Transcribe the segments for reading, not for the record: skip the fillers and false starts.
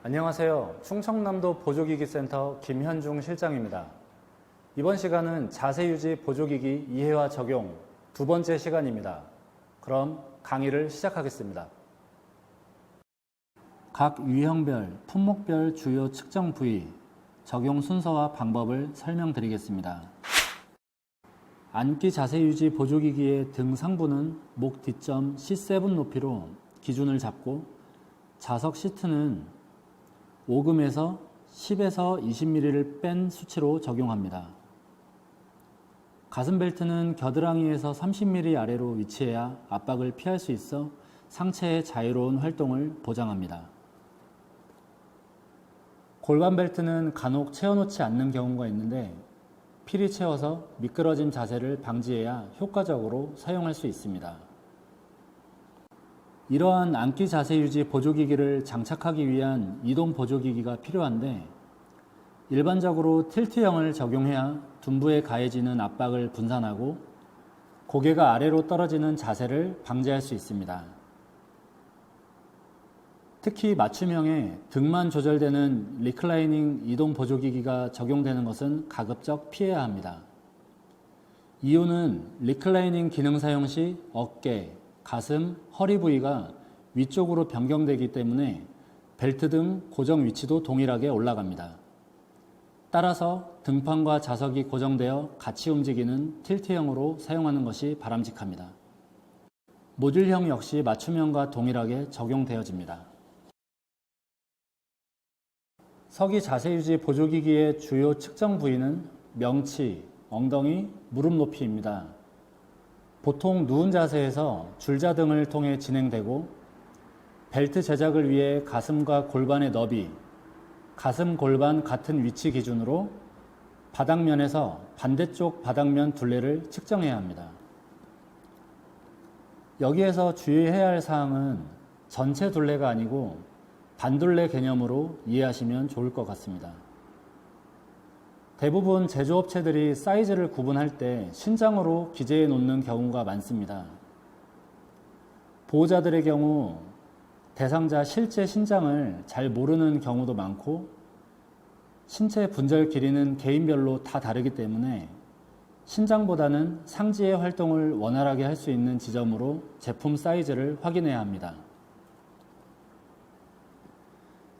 안녕하세요. 충청남도 보조기기센터 김현중 실장입니다. 이번 시간은 자세유지 보조기기 이해와 적용 두 번째 시간입니다. 그럼 강의를 시작하겠습니다. 각 유형별, 품목별 주요 측정 부위, 적용 순서와 방법을 설명드리겠습니다. 앉기 자세유지 보조기기의 등 상부는 목 뒷점 C7 높이로 기준을 잡고 좌석 시트는 5금에서 10에서 20mm를 뺀 수치로 적용합니다. 가슴 벨트는 겨드랑이에서 30mm 아래로 위치해야 압박을 피할 수 있어 상체의 자유로운 활동을 보장합니다. 골반 벨트는 간혹 채워놓지 않는 경우가 있는데 필히 채워서 미끄러짐 자세를 방지해야 효과적으로 사용할 수 있습니다. 이러한 앉기 자세 유지 보조기기를 장착하기 위한 이동 보조기기가 필요한데 일반적으로 틸트형을 적용해야 둔부에 가해지는 압박을 분산하고 고개가 아래로 떨어지는 자세를 방지할 수 있습니다. 특히 맞춤형에 등만 조절되는 리클라이닝 이동 보조기기가 적용되는 것은 가급적 피해야 합니다. 이유는 리클라이닝 기능 사용 시 어깨, 가슴, 허리 부위가 위쪽으로 변경되기 때문에 벨트 등 고정 위치도 동일하게 올라갑니다. 따라서 등판과 좌석이 고정되어 같이 움직이는 틸트형으로 사용하는 것이 바람직합니다. 모듈형 역시 맞춤형과 동일하게 적용되어집니다. 서기 자세유지 보조기기의 주요 측정 부위는 명치, 엉덩이, 무릎 높이입니다. 보통 누운 자세에서 줄자 등을 통해 진행되고 벨트 제작을 위해 가슴과 골반의 너비, 가슴 골반 같은 위치 기준으로 바닥면에서 반대쪽 바닥면 둘레를 측정해야 합니다. 여기에서 주의해야 할 사항은 전체 둘레가 아니고 반둘레 개념으로 이해하시면 좋을 것 같습니다. 대부분 제조업체들이 사이즈를 구분할 때 신장으로 기재해 놓는 경우가 많습니다. 보호자들의 경우 대상자 실제 신장을 잘 모르는 경우도 많고 신체 분절 길이는 개인별로 다 다르기 때문에 신장보다는 상지의 활동을 원활하게 할 수 있는 지점으로 제품 사이즈를 확인해야 합니다.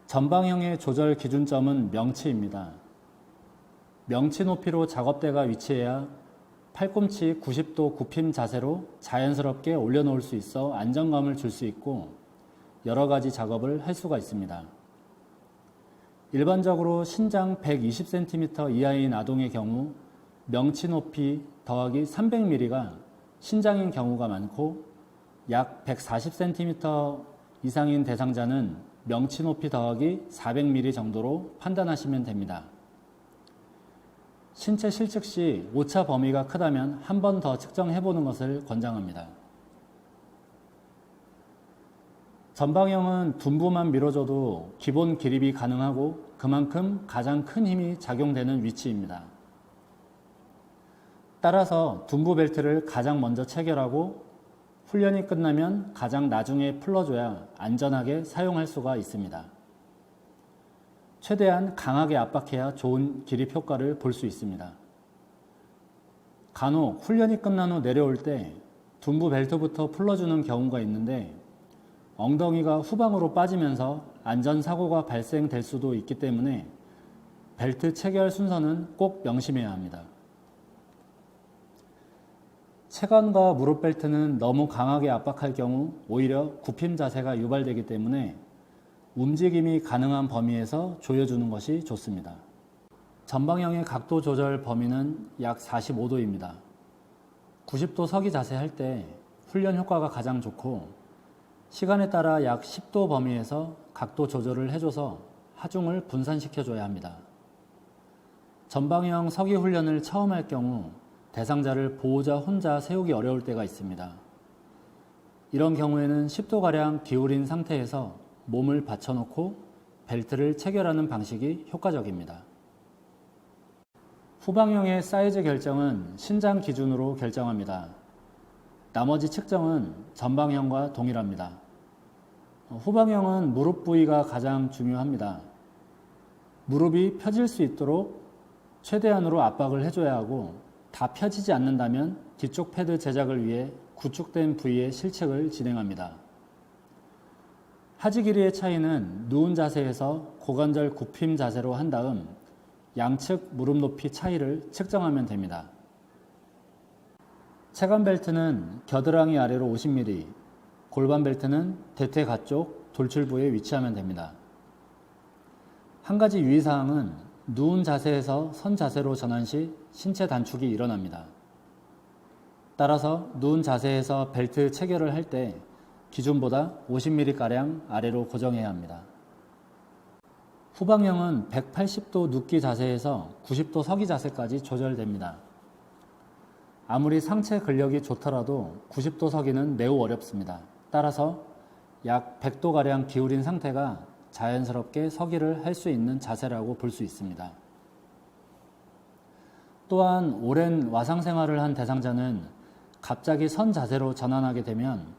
전방형의 조절 기준점은 명치입니다. 명치 높이로 작업대가 위치해야 팔꿈치 90도 굽힘 자세로 자연스럽게 올려놓을 수 있어 안정감을 줄 수 있고 여러 가지 작업을 할 수가 있습니다. 일반적으로 신장 120cm 이하인 아동의 경우 명치 높이 더하기 300mm가 신장인 경우가 많고 약 140cm 이상인 대상자는 명치 높이 더하기 400mm 정도로 판단하시면 됩니다. 신체 실측 시 오차 범위가 크다면 한 번 더 측정해보는 것을 권장합니다. 전방형은 둔부만 밀어줘도 기본 기립이 가능하고 그만큼 가장 큰 힘이 작용되는 위치입니다. 따라서 둔부 벨트를 가장 먼저 체결하고 훈련이 끝나면 가장 나중에 풀어줘야 안전하게 사용할 수가 있습니다. 최대한 강하게 압박해야 좋은 기립 효과를 볼 수 있습니다. 간혹 훈련이 끝난 후 내려올 때 둔부 벨트부터 풀어주는 경우가 있는데 엉덩이가 후방으로 빠지면서 안전사고가 발생될 수도 있기 때문에 벨트 체결 순서는 꼭 명심해야 합니다. 체관과 무릎 벨트는 너무 강하게 압박할 경우 오히려 굽힘 자세가 유발되기 때문에 움직임이 가능한 범위에서 조여주는 것이 좋습니다. 전방형의 각도 조절 범위는 약 45도입니다. 90도 서기 자세 할 때 훈련 효과가 가장 좋고 시간에 따라 약 10도 범위에서 각도 조절을 해줘서 하중을 분산시켜줘야 합니다. 전방형 서기 훈련을 처음 할 경우 대상자를 보호자 혼자 세우기 어려울 때가 있습니다. 이런 경우에는 10도가량 기울인 상태에서 몸을 받쳐놓고 벨트를 체결하는 방식이 효과적입니다. 후방형의 사이즈 결정은 신장 기준으로 결정합니다. 나머지 측정은 전방형과 동일합니다. 후방형은 무릎 부위가 가장 중요합니다. 무릎이 펴질 수 있도록 최대한으로 압박을 해줘야 하고, 다 펴지지 않는다면 뒤쪽 패드 제작을 위해 구축된 부위의 실측을 진행합니다. 하지 길이의 차이는 누운 자세에서 고관절 굽힘 자세로 한 다음 양측 무릎 높이 차이를 측정하면 됩니다. 체간 벨트는 겨드랑이 아래로 50mm, 골반 벨트는 대퇴 가쪽 돌출부에 위치하면 됩니다. 한 가지 유의사항은 누운 자세에서 선 자세로 전환 시 신체 단축이 일어납니다. 따라서 누운 자세에서 벨트 체결을 할 때 기준보다 50mm가량 아래로 고정해야 합니다. 후방형은 180도 눕기 자세에서 90도 서기 자세까지 조절됩니다. 아무리 상체 근력이 좋더라도 90도 서기는 매우 어렵습니다. 따라서 약 100도가량 기울인 상태가 자연스럽게 서기를 할 수 있는 자세라고 볼 수 있습니다. 또한 오랜 와상 생활을 한 대상자는 갑자기 선 자세로 전환하게 되면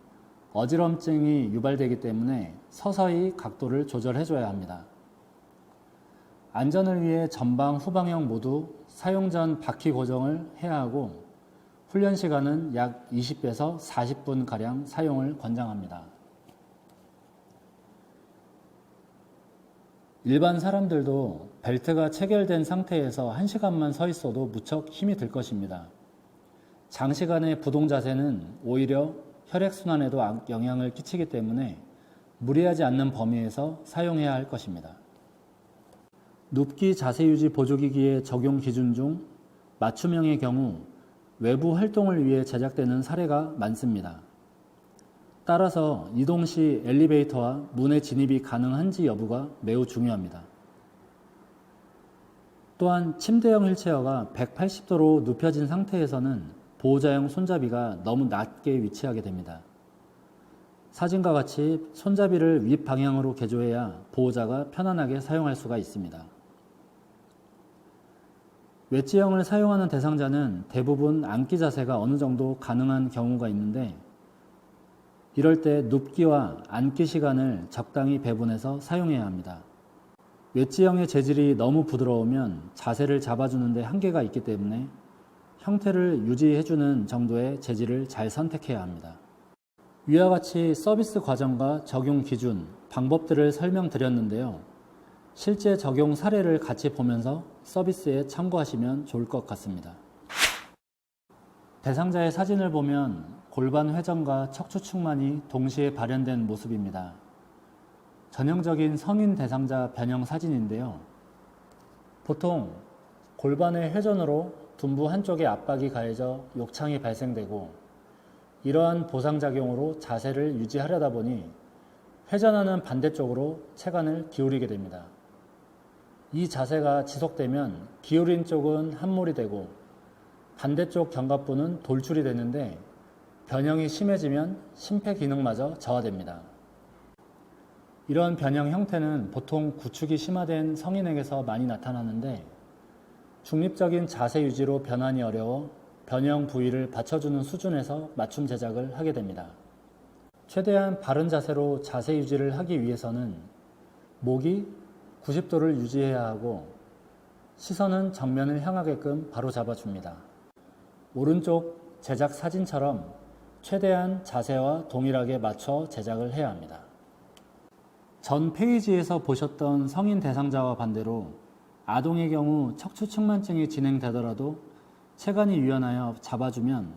어지럼증이 유발되기 때문에 서서히 각도를 조절해줘야 합니다. 안전을 위해 전방, 후방형 모두 사용 전 바퀴 고정을 해야 하고, 훈련 시간은 약 20에서 40분가량 사용을 권장합니다. 일반 사람들도 벨트가 체결된 상태에서 1시간만 서 있어도 무척 힘이 들 것입니다. 장시간의 부동 자세는 오히려 혈액순환에도 영향을 끼치기 때문에 무리하지 않는 범위에서 사용해야 할 것입니다. 눕기 자세 유지 보조기기의 적용 기준 중 맞춤형의 경우 외부 활동을 위해 제작되는 사례가 많습니다. 따라서 이동 시 엘리베이터와 문의 진입이 가능한지 여부가 매우 중요합니다. 또한 침대형 휠체어가 180도로 눕혀진 상태에서는 보호자용 손잡이가 너무 낮게 위치하게 됩니다. 사진과 같이 손잡이를 윗 방향으로 개조해야 보호자가 편안하게 사용할 수가 있습니다. 웨지형을 사용하는 대상자는 대부분 앉기 자세가 어느 정도 가능한 경우가 있는데, 이럴 때 눕기와 앉기 시간을 적당히 배분해서 사용해야 합니다. 웨지형의 재질이 너무 부드러우면 자세를 잡아주는 데 한계가 있기 때문에 형태를 유지해주는 정도의 재질을 잘 선택해야 합니다. 위와 같이 서비스 과정과 적용 기준, 방법들을 설명드렸는데요. 실제 적용 사례를 같이 보면서 서비스에 참고하시면 좋을 것 같습니다. 대상자의 사진을 보면 골반 회전과 척추 측만이 동시에 발현된 모습입니다. 전형적인 성인 대상자 변형 사진인데요. 보통 골반의 회전으로 둔부 한쪽에 압박이 가해져 욕창이 발생되고, 이러한 보상작용으로 자세를 유지하려다 보니 회전하는 반대쪽으로 체간을 기울이게 됩니다. 이 자세가 지속되면 기울인 쪽은 함몰이 되고 반대쪽 견갑부는 돌출이 되는데, 변형이 심해지면 심폐기능마저 저하됩니다. 이런 변형 형태는 보통 구축이 심화된 성인에게서 많이 나타나는데, 중립적인 자세 유지로 변환이 어려워 변형 부위를 받쳐주는 수준에서 맞춤 제작을 하게 됩니다. 최대한 바른 자세로 자세 유지를 하기 위해서는 목이 90도를 유지해야 하고, 시선은 정면을 향하게끔 바로 잡아줍니다. 오른쪽 제작 사진처럼 최대한 자세와 동일하게 맞춰 제작을 해야 합니다. 전 페이지에서 보셨던 성인 대상자와 반대로 아동의 경우 척추 측만증이 진행되더라도 체간이 유연하여 잡아주면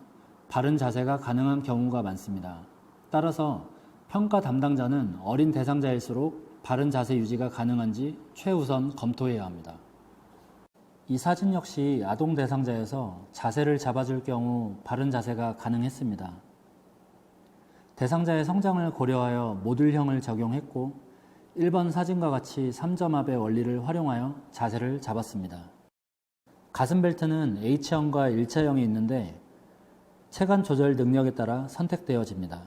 바른 자세가 가능한 경우가 많습니다. 따라서 평가 담당자는 어린 대상자일수록 바른 자세 유지가 가능한지 최우선 검토해야 합니다. 이 사진 역시 아동 대상자에서 자세를 잡아줄 경우 바른 자세가 가능했습니다. 대상자의 성장을 고려하여 모듈형을 적용했고, 1번 사진과 같이 3점압의 원리를 활용하여 자세를 잡았습니다. 가슴 벨트는 H형과 일체형이 있는데 체간 조절 능력에 따라 선택되어집니다.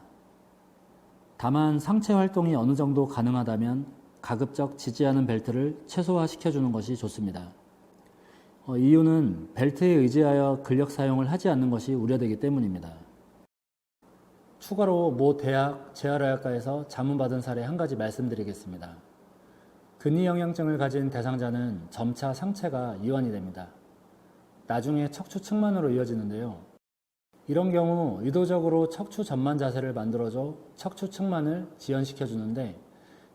다만 상체 활동이 어느 정도 가능하다면 가급적 지지하는 벨트를 최소화시켜주는 것이 좋습니다. 이유는 벨트에 의지하여 근력 사용을 하지 않는 것이 우려되기 때문입니다. 추가로 모 대학 재활의학과에서 자문받은 사례 한 가지 말씀드리겠습니다. 근위영양증을 가진 대상자는 점차 상체가 이완이 됩니다. 나중에 척추 측만으로 이어지는데요. 이런 경우 의도적으로 척추 전만 자세를 만들어줘 척추 측만을 지연시켜 주는데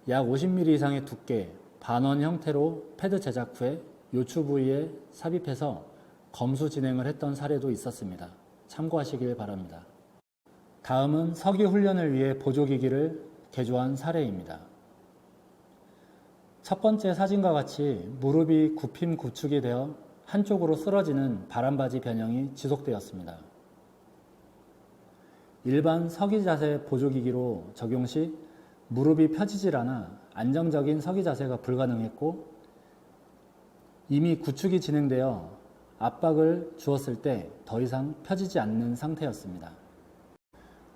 약 50mm 이상의 두께, 반원 형태로 패드 제작 후에 요추 부위에 삽입해서 검수 진행을 했던 사례도 있었습니다. 참고하시길 바랍니다. 다음은 서기 훈련을 위해 보조기기를 개조한 사례입니다. 첫 번째 사진과 같이 무릎이 굽힘 구축이 되어 한쪽으로 쓰러지는 바람바지 변형이 지속되었습니다. 일반 서기 자세 보조기기로 적용 시 무릎이 펴지질 않아 안정적인 서기 자세가 불가능했고 이미 구축이 진행되어 압박을 주었을 때 더 이상 펴지지 않는 상태였습니다.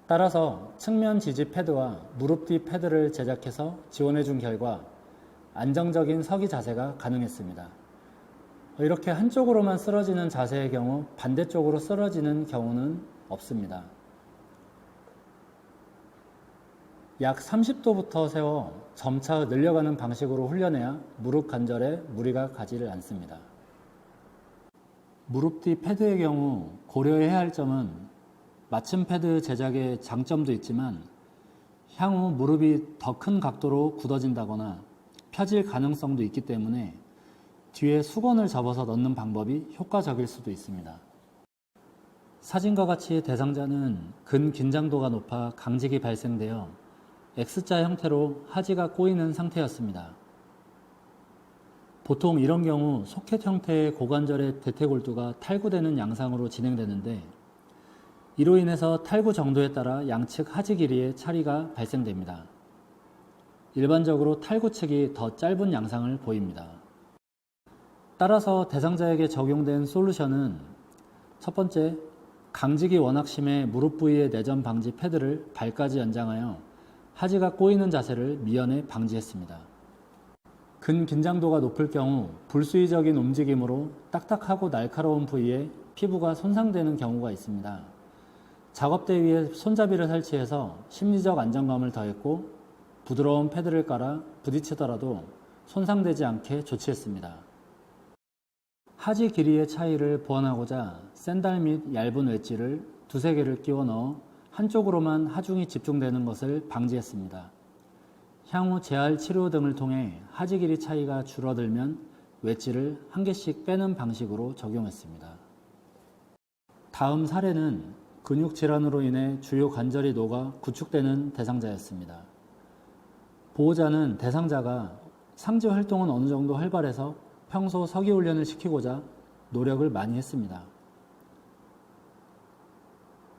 따라서 측면 지지 패드와 무릎 뒤 패드를 제작해서 지원해 준 결과 안정적인 서기 자세가 가능했습니다. 이렇게 한쪽으로만 쓰러지는 자세의 경우 반대쪽으로 쓰러지는 경우는 없습니다. 약 30도부터 세워 점차 늘려가는 방식으로 훈련해야 무릎 관절에 무리가 가지를 않습니다. 무릎 뒤 패드의 경우 고려해야 할 점은 맞춤 패드 제작의 장점도 있지만 향후 무릎이 더 큰 각도로 굳어진다거나 펴질 가능성도 있기 때문에 뒤에 수건을 접어서 넣는 방법이 효과적일 수도 있습니다. 사진과 같이 대상자는 근긴장도가 높아 강직이 발생되어 X자 형태로 하지가 꼬이는 상태였습니다. 보통 이런 경우 소켓 형태의 고관절의 대퇴골두가 탈구되는 양상으로 진행되는데 이로 인해서 탈구 정도에 따라 양측 하지 길이의 차이가 발생됩니다. 일반적으로 탈구 측이 더 짧은 양상을 보입니다. 따라서 대상자에게 적용된 솔루션은 첫 번째, 강직이 워낙 심해 무릎 부위의 내전 방지 패드를 발까지 연장하여 하지가 꼬이는 자세를 미연에 방지했습니다. 근긴장도가 높을 경우 불수의적인 움직임으로 딱딱하고 날카로운 부위에 피부가 손상되는 경우가 있습니다. 작업대 위에 손잡이를 설치해서 심리적 안정감을 더했고 부드러운 패드를 깔아 부딪히더라도 손상되지 않게 조치했습니다. 하지 길이의 차이를 보완하고자 샌달 및 얇은 웨지를 두세 개를 끼워 넣어 한쪽으로만 하중이 집중되는 것을 방지했습니다. 향후 재활 치료 등을 통해 하지 길이 차이가 줄어들면 웨지를 한 개씩 빼는 방식으로 적용했습니다. 다음 사례는 근육 질환으로 인해 주요 관절이 녹아 구축되는 대상자였습니다. 보호자는 대상자가 상지 활동은 어느 정도 활발해서 평소 서기 훈련을 시키고자 노력을 많이 했습니다.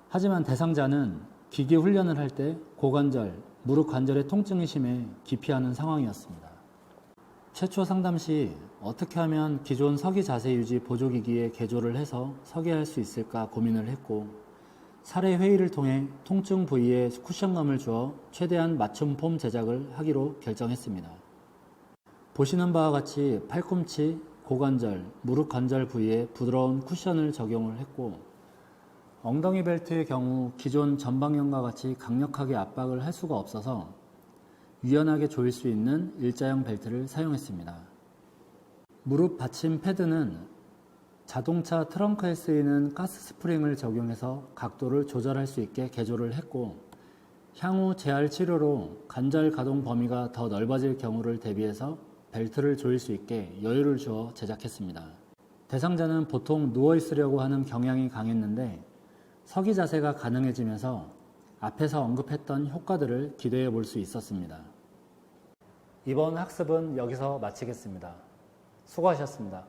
하지만 대상자는 기기 훈련을 할 때 고관절, 무릎 관절의 통증이 심해 기피하는 상황이었습니다. 최초 상담 시 어떻게 하면 기존 서기 자세 유지 보조기기에 개조를 해서 서게 할 수 있을까 고민을 했고 사례 회의를 통해 통증 부위에 쿠션감을 주어 최대한 맞춤 폼 제작을 하기로 결정했습니다. 보시는 바와 같이 팔꿈치, 고관절, 무릎 관절 부위에 부드러운 쿠션을 적용을 했고 엉덩이 벨트의 경우 기존 전방형과 같이 강력하게 압박을 할 수가 없어서 유연하게 조일 수 있는 일자형 벨트를 사용했습니다. 무릎 받침 패드는 자동차 트렁크에 쓰이는 가스 스프링을 적용해서 각도를 조절할 수 있게 개조를 했고 향후 재활 치료로 관절 가동 범위가 더 넓어질 경우를 대비해서 벨트를 조일 수 있게 여유를 주어 제작했습니다. 대상자는 보통 누워 있으려고 하는 경향이 강했는데 서기 자세가 가능해지면서 앞에서 언급했던 효과들을 기대해 볼 수 있었습니다. 이번 학습은 여기서 마치겠습니다. 수고하셨습니다.